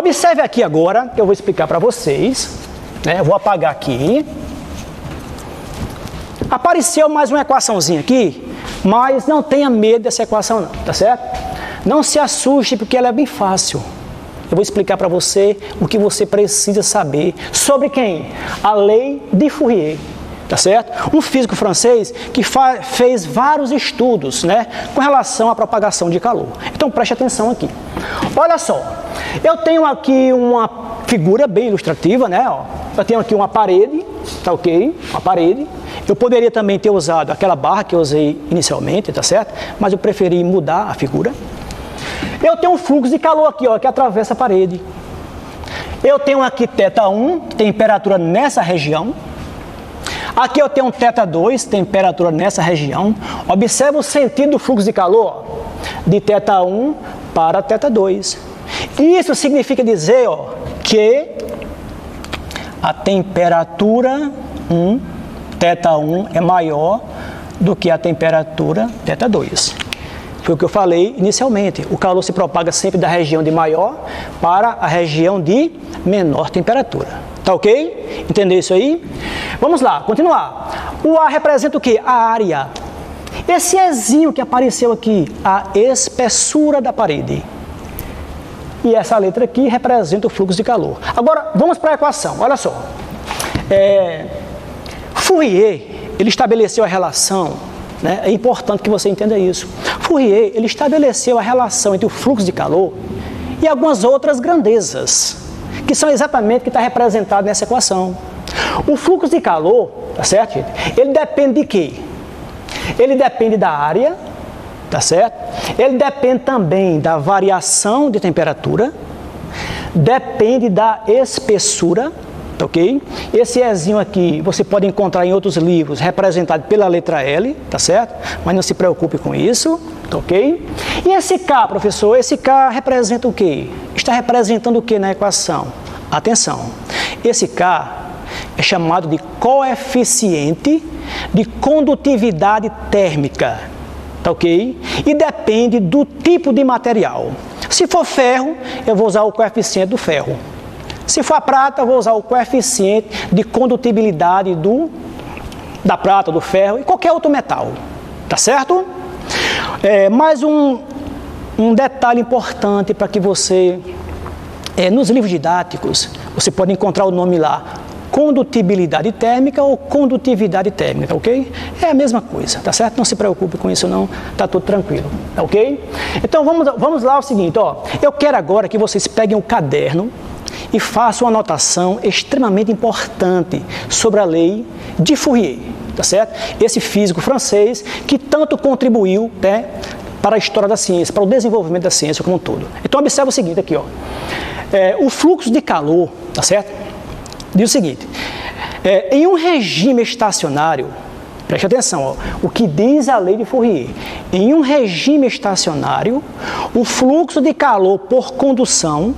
Observe aqui agora, que eu vou explicar para vocês, né? Eu vou apagar aqui. Apareceu mais uma equaçãozinha aqui, mas não tenha medo dessa equação não, tá certo? Não se assuste, porque ela é bem fácil. Eu vou explicar para você o que você precisa saber sobre quem? A lei de Fourier, tá certo? Um físico francês que fez vários estudos, né, com relação à propagação de calor. Então preste atenção aqui. Olha só, eu tenho aqui uma figura bem ilustrativa, né? Ó. Eu tenho aqui uma parede, tá ok? Uma parede. Eu poderia também ter usado aquela barra que eu usei inicialmente, tá certo? Mas eu preferi mudar a figura. Eu tenho um fluxo de calor aqui, ó, que atravessa a parede. Eu tenho aqui θ1, temperatura nessa região. Aqui eu tenho um θ2, temperatura nessa região. Observe o sentido do fluxo de calor, ó, de θ1 para θ2. Isso significa dizer, ó, que a temperatura θ1 é maior do que a temperatura θ2. Foi o que eu falei inicialmente. O calor se propaga sempre da região de maior para a região de menor temperatura. Tá ok? Entendeu isso aí? Vamos lá, continuar. O A representa o quê? A área. Esse Ezinho que apareceu aqui, a espessura da parede. E essa letra aqui representa o fluxo de calor. Agora, vamos para a equação. Olha só. Fourier, ele estabeleceu a relação, né? É importante que você entenda isso. Fourier, ele estabeleceu a relação entre o fluxo de calor e algumas outras grandezas, que são exatamente o que está representado nessa equação. O fluxo de calor, tá certo, gente? Ele depende de quê? Ele depende da área, tá certo? Ele depende também da variação de temperatura, depende da espessura, tá ok? Esse Ezinho aqui você pode encontrar em outros livros representado pela letra L, tá certo? Mas não se preocupe com isso, tá ok? E esse K, professor, esse K representa o quê? Está representando o quê na equação? Atenção, esse K é chamado de coeficiente de condutividade térmica, tá ok? E depende do tipo de material. Se for ferro, eu vou usar o coeficiente do ferro. Se for a prata, eu vou usar o coeficiente de condutibilidade da prata, do ferro e qualquer outro metal. Tá certo? Mais um detalhe importante para que você, nos livros didáticos, você pode encontrar o nome lá, condutibilidade térmica ou condutividade térmica, ok? É a mesma coisa, tá certo? Não se preocupe com isso não, tá tudo tranquilo, ok? Então vamos lá, o seguinte, ó. Eu quero agora que vocês peguem o caderno e façam uma anotação extremamente importante sobre a lei de Fourier, tá certo? Esse físico francês que tanto contribuiu, né, para a história da ciência, para o desenvolvimento da ciência como um todo. Então observe o seguinte aqui, ó. O fluxo de calor, tá certo? Diz o seguinte, em um regime estacionário, preste atenção, ó, o que diz a lei de Fourier, em um regime estacionário, o fluxo de calor por condução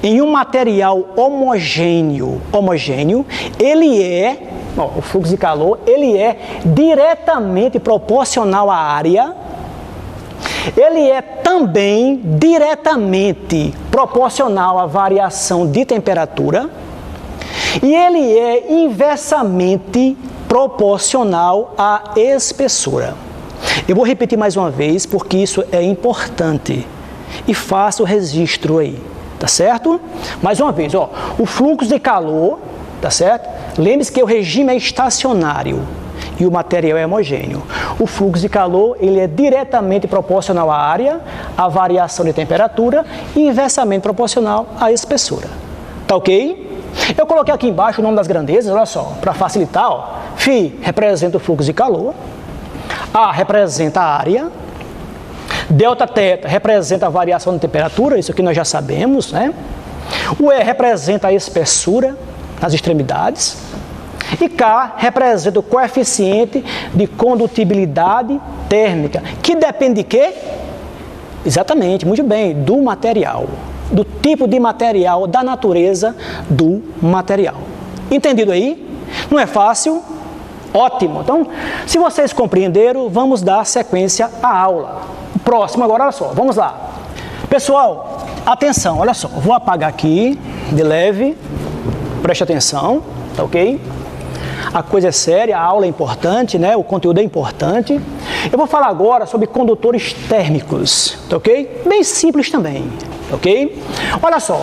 em um material homogêneo, o fluxo de calor, ele é diretamente proporcional à área, ele é também diretamente proporcional à variação de temperatura, e ele é inversamente proporcional à espessura. Eu vou repetir mais uma vez, porque isso é importante. E faça o registro aí, tá certo? Mais uma vez, ó, o fluxo de calor, tá certo? Lembre-se que o regime é estacionário e o material é homogêneo. O fluxo de calor, ele é diretamente proporcional à área, à variação de temperatura e inversamente proporcional à espessura. Tá ok? Eu coloquei aqui embaixo o nome das grandezas, olha só, para facilitar, ó. Φ representa o fluxo de calor, A representa a área, ΔT representa a variação de temperatura, isso aqui nós já sabemos, né? O E representa a espessura nas extremidades, e K representa o coeficiente de condutibilidade térmica, que depende de quê? Exatamente, muito bem, do material. Do tipo de material, da natureza do material. Entendido aí? Não é fácil? Ótimo! Então, se vocês compreenderam, vamos dar sequência à aula. Próximo agora, olha só, vamos lá. Pessoal, Atenção, olha só, vou apagar aqui, de leve, preste atenção, tá ok? A coisa é séria, a aula é importante, né? O conteúdo é importante. Eu vou falar agora sobre condutores térmicos, tá ok? Bem simples também, ok? Olha só,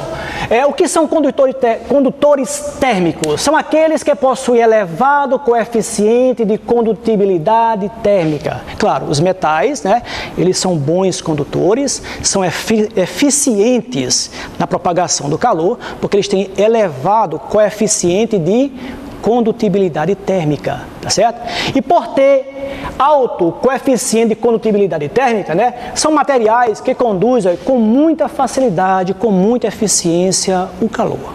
o que são condutores térmicos? São aqueles que possuem elevado coeficiente de condutibilidade térmica. Claro, os metais, né? Eles são bons condutores, são eficientes na propagação do calor, porque eles têm elevado coeficiente de condutibilidade térmica, tá certo? E por ter alto coeficiente de condutibilidade térmica, né, são materiais que conduzem com muita facilidade, com muita eficiência o calor,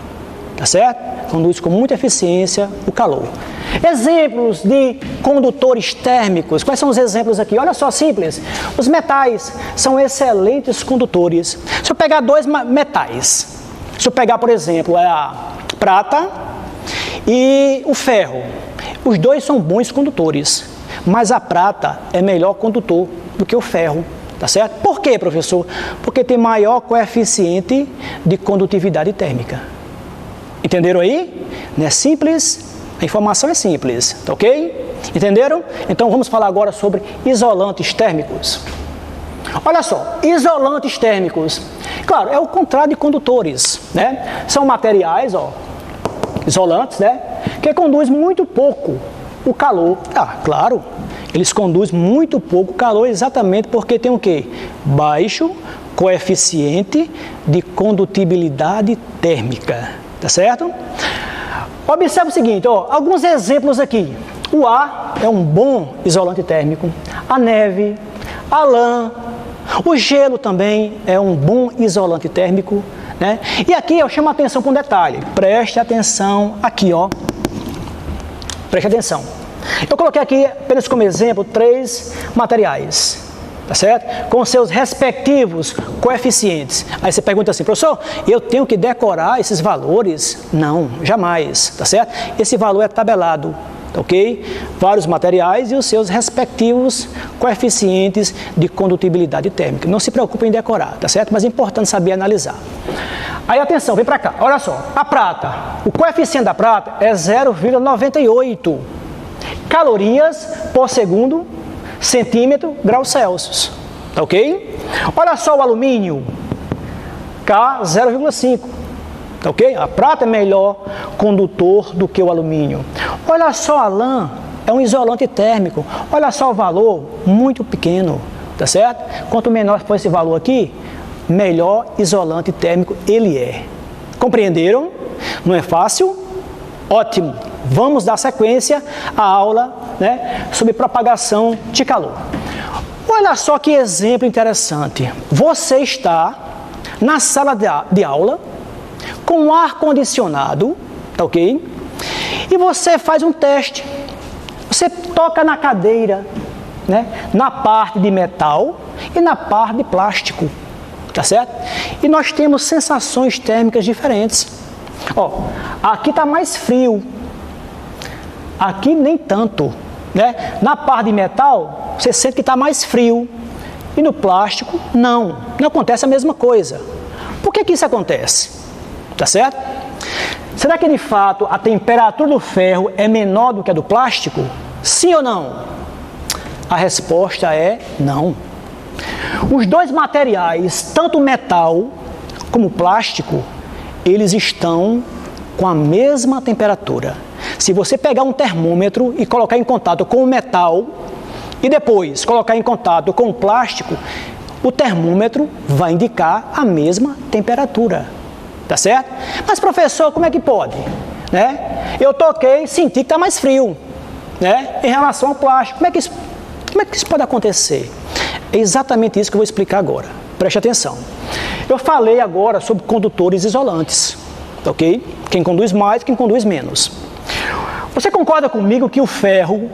tá certo? Conduz com muita eficiência o calor. Exemplos de condutores térmicos, quais são os exemplos aqui? Olha só, simples, os metais são excelentes condutores. Se eu pegar dois metais, se eu pegar, por exemplo, a prata e o ferro, os dois são bons condutores, mas a prata é melhor condutor do que o ferro, tá certo? Por quê, professor? Porque tem maior coeficiente de condutividade térmica. Entenderam aí? Não é simples? A informação é simples, tá ok? Entenderam? Então vamos falar agora sobre isolantes térmicos. Olha só, isolantes térmicos, claro, é o contrário de condutores, né? São materiais, ó, isolantes, né, que conduzem muito pouco o calor. Claro, eles conduzem muito pouco o calor exatamente porque tem o quê? Baixo coeficiente de condutibilidade térmica, tá certo? Observe o seguinte, ó, alguns exemplos aqui. O ar é um bom isolante térmico, a neve, a lã, o gelo também é um bom isolante térmico, né? E aqui eu chamo a atenção para um detalhe, preste atenção aqui, ó, preste atenção. Eu coloquei aqui apenas como exemplo 3 materiais, tá certo? Com seus respectivos coeficientes. Aí você pergunta assim, professor, eu tenho que decorar esses valores? Não, jamais, tá certo? Esse valor é tabelado, ok? Vários materiais e os seus respectivos coeficientes de condutibilidade térmica. Não se preocupe em decorar, tá certo? Mas é importante saber analisar. Aí, atenção, vem para cá. Olha só, a prata. O coeficiente da prata é 0,98 calorias por segundo, centímetro, graus Celsius. Tá ok? Olha só o alumínio. K, 0,5. Tá ok? A prata é melhor condutor do que o alumínio. Olha só a lã, é um isolante térmico. Olha só o valor, muito pequeno, tá certo? Quanto menor for esse valor aqui, melhor isolante térmico ele é. Compreenderam? Não é fácil? Ótimo! Vamos dar sequência à aula, né, sobre propagação de calor. Olha só que exemplo interessante. Você está na sala de aula, com ar-condicionado, tá ok? E você faz um teste. Você toca na cadeira, né? Na parte de metal e na parte de plástico, tá certo? E nós temos sensações térmicas diferentes. Ó, aqui está mais frio, aqui nem tanto, né? Na parte de metal, você sente que está mais frio. E no plástico, não acontece a mesma coisa. Por que isso acontece? Tá certo? Será que de fato a temperatura do ferro é menor do que a do plástico? Sim ou não? A resposta é não. Os dois materiais, tanto o metal como o plástico, eles estão com a mesma temperatura. Se você pegar um termômetro e colocar em contato com o metal e depois colocar em contato com o plástico, o termômetro vai indicar a mesma temperatura. Tá certo? Mas, professor, como é que pode? Né? Eu toquei e senti que está mais frio, né? Em relação ao plástico. Como é que isso pode acontecer? É exatamente isso que eu vou explicar agora. Preste atenção. Eu falei agora sobre condutores isolantes, ok? Quem conduz mais, quem conduz menos. Você concorda comigo que o ferro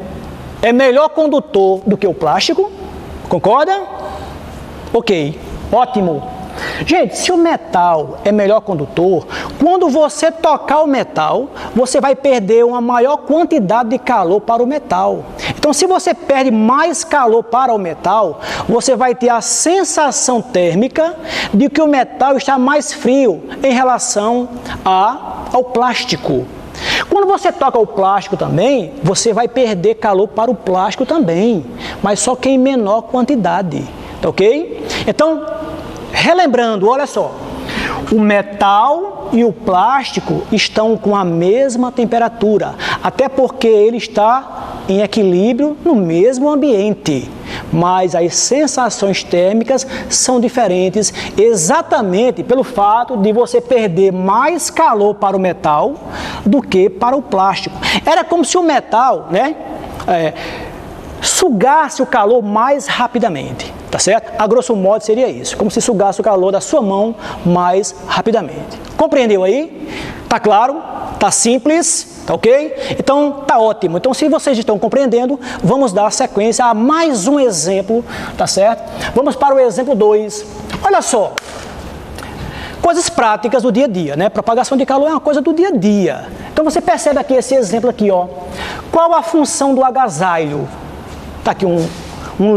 é melhor condutor do que o plástico? Concorda? Ok, ótimo. Gente, se o metal é melhor condutor, quando você tocar o metal, você vai perder uma maior quantidade de calor para o metal. Então, Então, se você perde mais calor para o metal, você vai ter a sensação térmica de que o metal está mais frio em relação ao plástico. Quando você toca o plástico também, você vai perder calor para o plástico também, mas só que em menor quantidade, tá ok? Então, relembrando, olha só, o metal e o plástico estão com a mesma temperatura, até porque ele está em equilíbrio no mesmo ambiente, mas as sensações térmicas são diferentes exatamente pelo fato de você perder mais calor para o metal do que para o plástico. Era como se o metal, sugasse o calor mais rapidamente, tá certo? A grosso modo seria isso, como se sugasse o calor da sua mão mais rapidamente. Compreendeu aí? Tá claro? Tá simples? Tá ok? Então, tá ótimo. Então, se vocês estão compreendendo, vamos dar sequência a mais um exemplo, tá certo? Vamos para o exemplo 2. Olha só, coisas práticas do dia a dia, né? Propagação de calor é uma coisa do dia a dia. Então, você percebe aqui esse exemplo aqui, ó. Qual a função do agasalho? Tá aqui um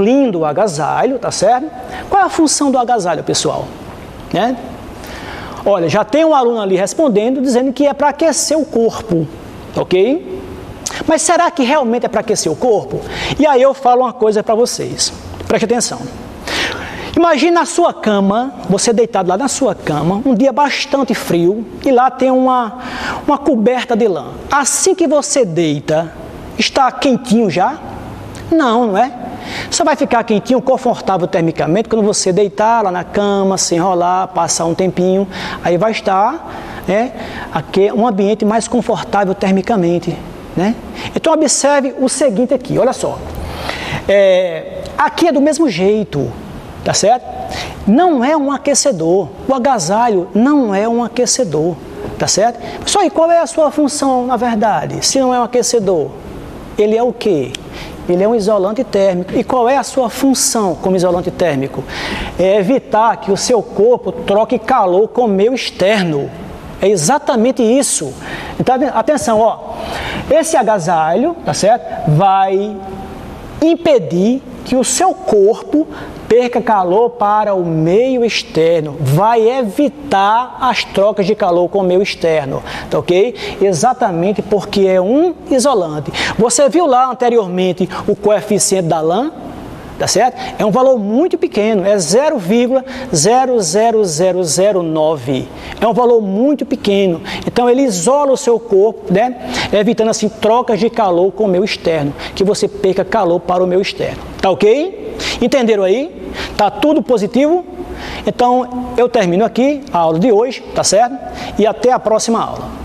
lindo agasalho, tá certo? Qual é a função do agasalho, pessoal? Né? Olha, já tem um aluno ali respondendo, dizendo que é para aquecer o corpo, ok? Mas será que realmente é para aquecer o corpo? E aí eu falo uma coisa para vocês, preste atenção. Imagine na sua cama, você deitado lá na sua cama, um dia bastante frio, e lá tem uma coberta de lã. Assim que você deita, está quentinho já? Não, não é? Só vai ficar quentinho, confortável termicamente quando você deitar lá na cama, se enrolar, passar um tempinho, aí vai estar, né, aqui um ambiente mais confortável termicamente, né? Então observe o seguinte aqui, olha só, aqui é do mesmo jeito, tá certo? Não é um aquecedor, o agasalho não é um aquecedor, tá certo? Só aí, qual é a sua função na verdade? Se não é um aquecedor, ele é o quê? Ele é um isolante térmico. E qual é a sua função como isolante térmico? É evitar que o seu corpo troque calor com o meio externo. É exatamente isso. Então, atenção, ó. Esse agasalho, tá certo? Vai impedir que o seu corpo perca calor para o meio externo, vai evitar as trocas de calor com o meio externo, tá ok? Exatamente porque é um isolante. Você viu lá anteriormente o coeficiente da lã, tá certo? É um valor muito pequeno, é 0,00009. É um valor muito pequeno. Então ele isola o seu corpo, né? Evitando assim trocas de calor com o meio externo, que você perca calor para o meio externo. Tá ok? Entenderam aí? Tá tudo positivo? Então eu termino aqui a aula de hoje, tá certo? E até a próxima aula.